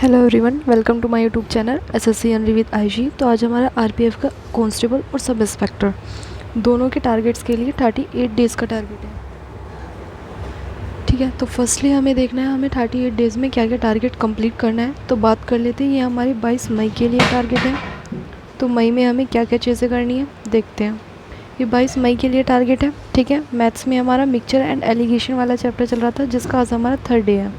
Hello everyone, welcome to my YouTube channel SSC एनरी with IG. तो आज हमारा आरपीएफ का कांस्टेबल और सब इंस्पेक्टर दोनों के टारगेट्स के लिए 38 डेज़ का टारगेट है। ठीक है, तो फर्स्टली हमें देखना है हमें 38 डेज़ में क्या क्या टारगेट कंप्लीट करना है। तो बात कर लेते हैं, ये हमारी 22 मई के लिए टारगेट है। तो मई में हमें क्या क्या चीज़ें करनी है देखते हैं। ये 22 मई के लिए टारगेट है। ठीक है, मैथ्स में हमारा मिक्सचर एंड एलिगेशन वाला चैप्टर चल रहा था, जिसका आज हमारा 3rd डे है।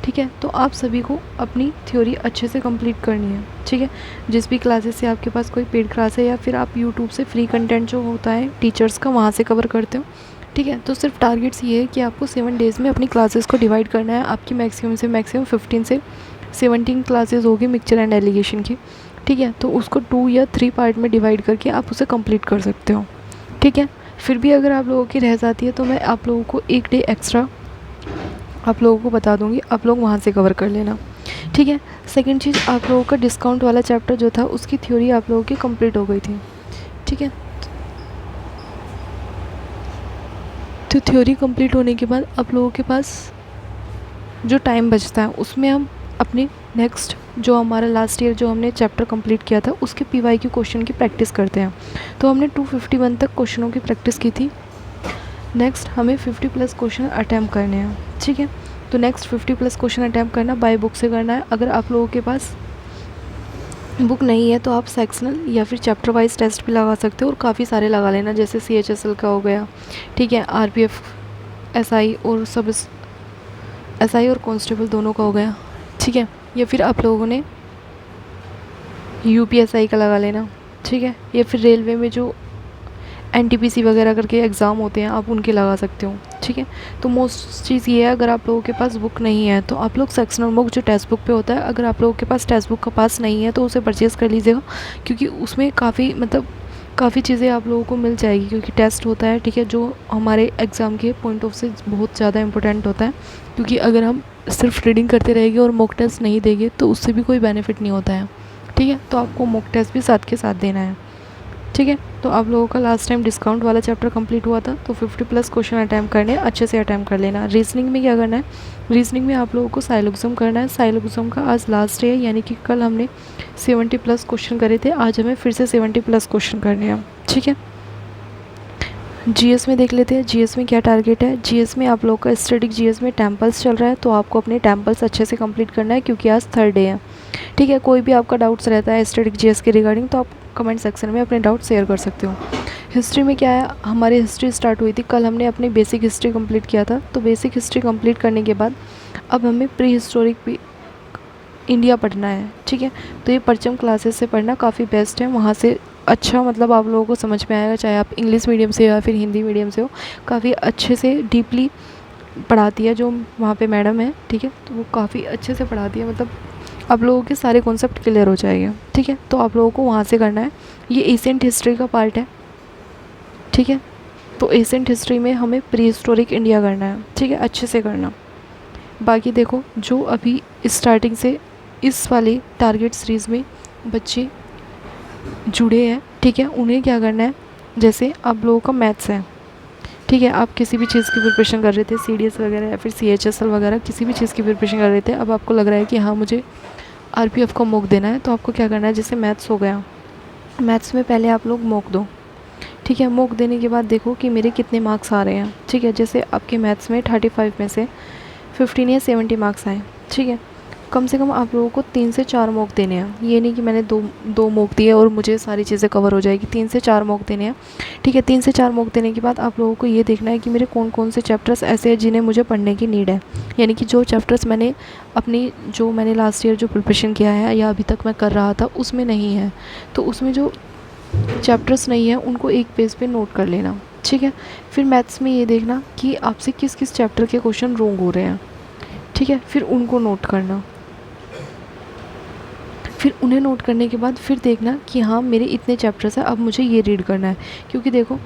ठीक है, तो आप सभी को अपनी थ्योरी अच्छे से कंप्लीट करनी है। ठीक है, जिस भी क्लासेस से आपके पास कोई पेड क्लास है या फिर आप यूट्यूब से फ्री कंटेंट जो होता है टीचर्स का, वहाँ से कवर करते हो। ठीक है, तो सिर्फ टारगेट्स ये है कि आपको 7 डेज़ में अपनी क्लासेस को डिवाइड करना है। आपकी मैक्सिमम से मैक्सिमम 15 से 17 क्लासेस होगी मिक्सचर एंड एलिगेशन की। ठीक है, तो उसको 2 या 3 पार्ट में डिवाइड करके आप उसे कंप्लीट कर सकते हो। ठीक है, फिर भी अगर आप लोगों की रह जाती है तो मैं आप लोगों को 1 डे एक्स्ट्रा आप लोगों को बता दूंगी, आप लोग वहाँ से कवर कर लेना। ठीक है, सेकंड चीज़, आप लोगों का डिस्काउंट वाला चैप्टर जो था उसकी थ्योरी आप लोगों की कंप्लीट हो गई थी। ठीक है, तो थ्योरी कंप्लीट होने के बाद आप लोगों के पास जो टाइम बचता है उसमें हम अपनी नेक्स्ट जो हमारा लास्ट ईयर जो हमने चैप्टर कंप्लीट किया था उसके पीवाईक्यू क्वेश्चन की प्रैक्टिस करते हैं। तो हमने 251 तक क्वेश्चनों की प्रैक्टिस की थी। नेक्स्ट हमें 50+ क्वेश्चन अटैम्प्ट करने हैं। ठीक है, तो नेक्स्ट 50+ क्वेश्चन अटैम्प्ट करना बाय बुक से करना है। अगर आप लोगों के पास बुक नहीं है तो आप सेक्शनल या फिर चैप्टर वाइज टेस्ट भी लगा सकते हो, और काफ़ी सारे लगा लेना, जैसे CHSL का हो गया। ठीक है, RPF SI और सब SI और कांस्टेबल दोनों का हो गया। ठीक है, या फिर आप लोगों ने UPSI का लगा लेना। ठीक है, या फिर रेलवे में जो NTPC वगैरह करके एग्ज़ाम होते हैं आप उनके लगा सकते हो। ठीक है, तो मोस्ट चीज़ ये है, अगर आप लोगों के पास बुक नहीं है तो आप लोग सेक्शनल बुक जो टेक्स्ट बुक पे होता है, अगर आप लोगों के पास टेक्स्ट बुक का पास नहीं है तो उसे परचेज़ कर लीजिएगा, क्योंकि उसमें काफ़ी चीज़ें आप लोगों को मिल जाएगी, क्योंकि टेस्ट होता है। ठीक है, जो हमारे एग्ज़ाम के पॉइंट ऑफ से बहुत ज़्यादा इंपॉर्टेंट होता है, क्योंकि अगर हम सिर्फ रीडिंग करते रहेंगे और मॉक टेस्ट नहीं देंगे तो उससे भी कोई बेनिफिट नहीं होता है। ठीक है, तो आपको मॉक टेस्ट भी साथ के साथ देना है। ठीक है, तो आप लोगों का लास्ट टाइम डिस्काउंट वाला चैप्टर कंप्लीट हुआ था, तो 50+ क्वेश्चन अटैम्प्ट करने अच्छे से अटैम्प्ट कर लेना। रीजनिंग में क्या करना है, रीजनिंग में आप लोगों को साइलोग्ज़म करना है। साइलोग्ज़म का आज लास्ट डे है, यानी कि कल हमने 70+ क्वेश्चन करे थे, आज हमें फिर से 70+ क्वेश्चन करने हैं। ठीक है, जीएस में देख लेते हैं जीएस में क्या टारगेट है। जीएस में आप लोग का स्टैटिक जीएस में टेम्पल्स चल रहा है, तो आपको अपने टेम्पल्स अच्छे से कंप्लीट करना है, क्योंकि आज 3rd डे है। ठीक है, कोई भी आपका डाउट्स रहता है स्टैटिक जीएस के रिगार्डिंग तो आप कमेंट सेक्शन में अपने डाउट शेयर कर सकते हो। हिस्ट्री में क्या है, हमारी हिस्ट्री स्टार्ट हुई थी कल, हमने अपनी बेसिक हिस्ट्री कंप्लीट किया था। तो बेसिक हिस्ट्री कंप्लीट करने के बाद अब हमें प्री हिस्टोरिक भी इंडिया पढ़ना है। ठीक है, तो ये परचम क्लासेस से पढ़ना काफ़ी बेस्ट है, वहाँ से अच्छा मतलब आप लोगों को समझ में आएगा, चाहे आप इंग्लिश मीडियम से या फिर हिंदी मीडियम से हो, काफ़ी अच्छे से डीपली पढ़ाती है जो वहाँ पे मैडम है। ठीक है, तो वो काफ़ी अच्छे से पढ़ाती है, मतलब आप लोगों के सारे कॉन्सेप्ट क्लियर हो जाएंगे। ठीक है, तो आप लोगों को वहाँ से करना है। ये एशियंट हिस्ट्री का पार्ट है। ठीक है, तो एशियंट हिस्ट्री में हमें प्री हिस्टोरिक इंडिया करना है। ठीक है, अच्छे से करना। बाकी देखो, जो अभी स्टार्टिंग से इस वाले टारगेट सीरीज़ में बच्चे जुड़े हैं, ठीक है, उन्हें क्या करना है, जैसे आप लोगों का मैथ्स है। ठीक है, आप किसी भी चीज़ की प्रिपरेशन कर रहे थे, CDS वगैरह या फिर CHSL वगैरह किसी भी चीज़ की प्रिपरेशन कर रहे थे, अब आपको लग रहा है कि हाँ मुझे RPF का मॉक देना है, तो आपको क्या करना है, जैसे मैथ्स हो गया, मैथ्स में पहले आप लोग मॉक दो। ठीक है, मॉक देने के बाद देखो कि मेरे कितने मार्क्स आ रहे हैं। ठीक है, जैसे आपके मैथ्स में 35 में से 15 या 70 मार्क्स आए। ठीक है, कम से कम आप लोगों को 3 से 4 मॉक देने हैं। ये नहीं कि मैंने दो मॉक दिए और मुझे सारी चीज़ें कवर हो जाएगी, 3 से 4 मॉक देने हैं। ठीक है, 3 से 4 मॉक देने के बाद आप लोगों को ये देखना है कि मेरे कौन कौन से चैप्टर्स ऐसे हैं जिन्हें मुझे पढ़ने की नीड है, यानी कि जो चैप्टर्स मैंने लास्ट ईयर जो प्रिपरेशन किया है या अभी तक मैं कर रहा था उसमें नहीं है, तो उसमें जो चैप्टर्स नहीं है उनको एक पेज पे नोट कर लेना। ठीक है, फिर मैथ्स में ये देखना कि आपसे किस किस चैप्टर के क्वेश्चन रॉन्ग हो रहे हैं। ठीक है, फिर उनको नोट करना। फिर उन्हें नोट करने के बाद फिर देखना कि हाँ मेरे इतने चैप्टर्स हैं, अब मुझे ये रीड करना है, क्योंकि देखो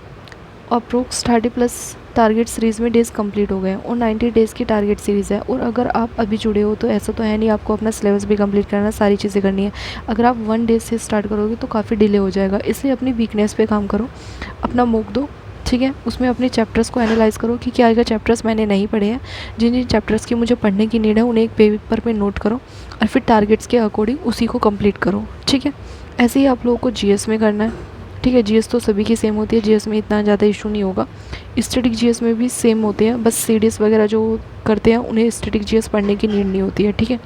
अप्रोक्स 30+ टारगेट सीरीज़ में डेज़ कंप्लीट हो गए हैं और 90 डेज़ की टारगेट सीरीज़ है। और अगर आप अभी जुड़े हो तो ऐसा तो है नहीं आपको अपना सिलेबस भी कंप्लीट करना, सारी चीज़ें करनी है। अगर आप 1 डे से स्टार्ट करोगे तो काफ़ी डिले हो जाएगा, इसलिए अपनी वीकनेस पे काम करो, अपना मॉक दो। ठीक है। उसमें अपने चैप्टर्स को एनालाइज़ करो कि क्या क्या चैप्टर्स मैंने नहीं पढ़े हैं, जिन जिन चैप्टर्स की मुझे पढ़ने की नीड है उन्हें एक पेपर पे नोट करो और फिर टारगेट्स के अकॉर्डिंग उसी को कंप्लीट करो। ठीक है। ऐसे ही आप लोगों को जीएस में करना है। ठीक है। जीएस तो सभी की सेम होती है, जीएस में इतना ज़्यादा इशू नहीं होगा। स्टैटिक जीएस में भी सेम होते हैं, बस सीडीएस वगैरह जो करते हैं उन्हें स्टैटिक जीएस पढ़ने की नीड नहीं होती है। ठीक है।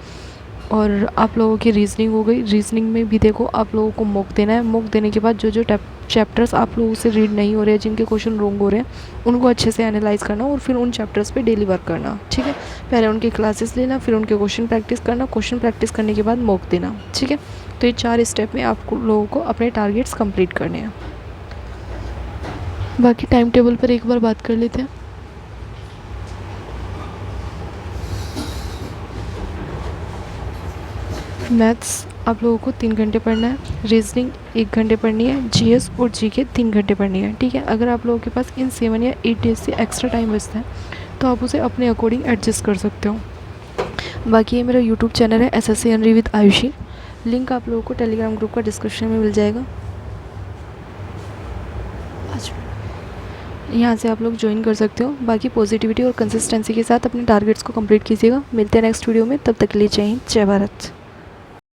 और आप लोगों की रीजनिंग हो गई। रीजनिंग में भी देखो आप लोगों को मॉक देना है। मॉक देने के बाद जो जो चैप्टर्स आप लोगों से रीड नहीं हो रहे हैं, जिनके क्वेश्चन रॉन्ग हो रहे हैं, उनको अच्छे से एनालाइज करना और फिर उन चैप्टर्स पे डेली वर्क करना। ठीक है। पहले उनकी क्लासेस लेना, फिर उनके क्वेश्चन प्रैक्टिस करना, क्वेश्चन प्रैक्टिस करने के बाद मॉक देना। ठीक है। तो ये 4 स्टेप में आप लोगों को अपने टारगेट्स कंप्लीट करने हैं। बाकी टाइम टेबल पर एक बार बात कर लेते हैं। मैथ्स आप लोगों को 3 घंटे पढ़ना है, रीजनिंग 1 घंटे पढ़नी है, जीएस और जीके 3 घंटे पढ़नी है। ठीक है। अगर आप लोगों के पास इन 7 या 8 डेज से एक्स्ट्रा टाइम बचता है तो आप उसे अपने अकॉर्डिंग एडजस्ट कर सकते हो। बाकी ये मेरा यूट्यूब चैनल है SSC अनरी विद आयुषी। लिंक आप लोगों को टेलीग्राम ग्रुप का डिस्क्रिप्शन में मिल जाएगा। यहाँ से आप लोग ज्वाइन कर सकते हो। बाकी पॉजिटिविटी और कंसिस्टेंसी के साथ अपने टारगेट्स को कंप्लीट कीजिएगा। मिलते हैं नेक्स्ट वीडियो में, तब तक के लिए जय हिंद, जय भारत।